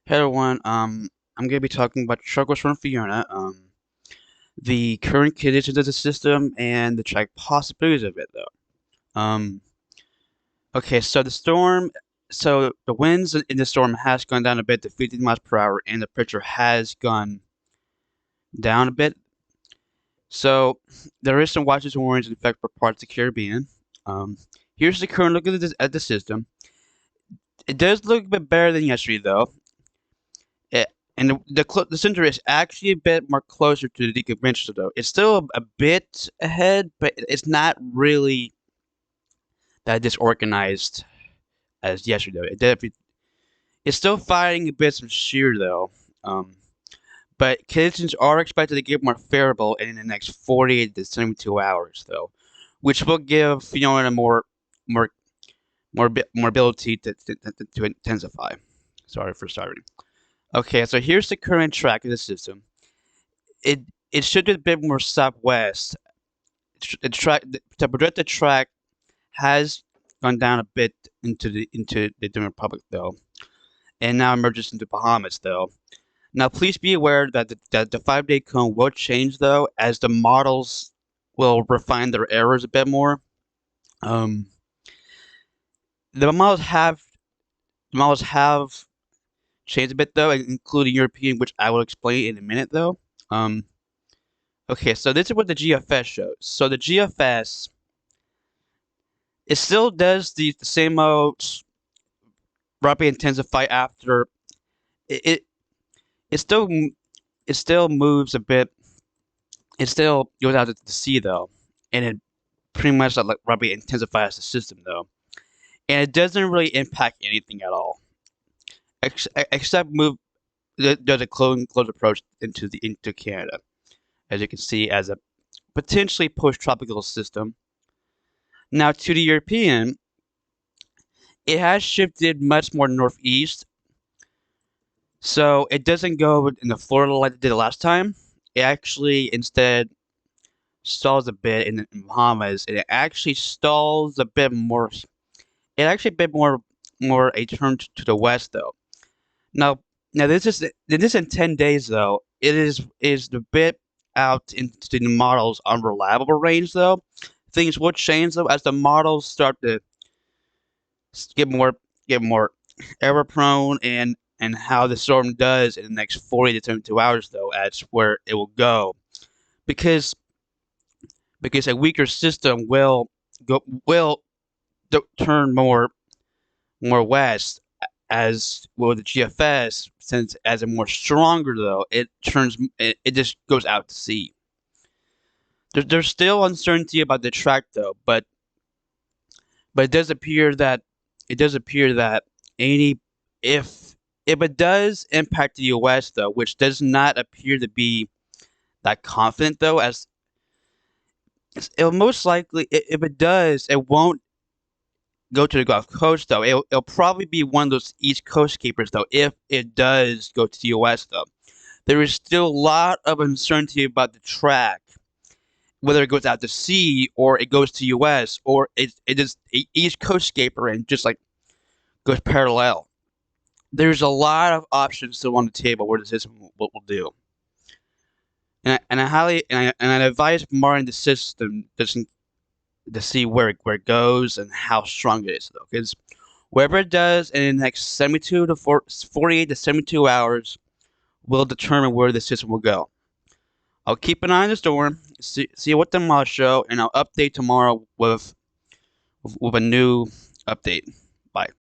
Hey everyone, I'm gonna be talking about struggles from Fiona, the current conditions of the system, and the track possibilities of it, though. Okay, so the winds in the storm has gone down a bit to 15 miles per hour, and the pressure has gone down a bit. So there is some watches and warnings in effect for parts of the Caribbean. Um, Here's the current look at the system. It does look a bit better than yesterday, though. It, and the center is actually a bit more closer to the conventional, though. It's still a bit ahead, but it's not really that disorganized as yesterday. It's still fighting a bit some shear, though. Um, but conditions are expected to get more favorable in the next 48 to 72 hours, though, which will give Fiona more, more ability to intensify. Sorry for starting. Okay, so here's the current track of the system. it it should be a bit more southwest. The projected track has gone down a bit into the Dominican Republic though, and now emerges into Bahamas though. Now please be aware that the 5 day cone will change though as the models will refine their errors a bit more. Um, the models have changed a bit though, including European, which I will explain in a minute though. Um, okay, so this is what the GFS shows. So the GFS, it still does the same modes rapid intensify after it, it it still it still moves a bit. It still goes out to the sea though, and it pretty much like rapid intensifies the system though, and it doesn't really impact anything at all, except move does a close approach into Canada, as you can see as a potentially post-tropical system. Now to the European, it has shifted much more northeast. So it doesn't go in the Florida like it did last time. It actually instead stalls a bit in the Bahamas, and it actually stalls a bit more. It actually a bit more a turn to the west though. Now now this in 10 days though. It is a bit out into the model's unreliable range though. Things will change though as the models start to get more error prone, and how the storm does in the next 40 to 72 hours though that's where it will go, because a weaker system will turn more west, as will the GFS, since as a more stronger though it just goes out to sea. There's still uncertainty about the track though, but it does appear that any if it does impact the US though, which does not appear to be that confident though, as it'll most likely, if it does, it won't go to the Gulf Coast though. It'll probably be one of those East Coast keepers though. If it does go to the US though, there is still a lot of uncertainty about the track, whether it goes out to sea or it goes to US, or it is a East Coast scaper and just like goes parallel. There's a lot of options still on the table where the system will do. And I advise monitoring the system doesn't to see where it goes and how strong it is though, because wherever it does in the next 48 to 72 hours will determine where the system will go. I'll keep an eye on the storm, see what the models show, and I'll update tomorrow with a new update. Bye.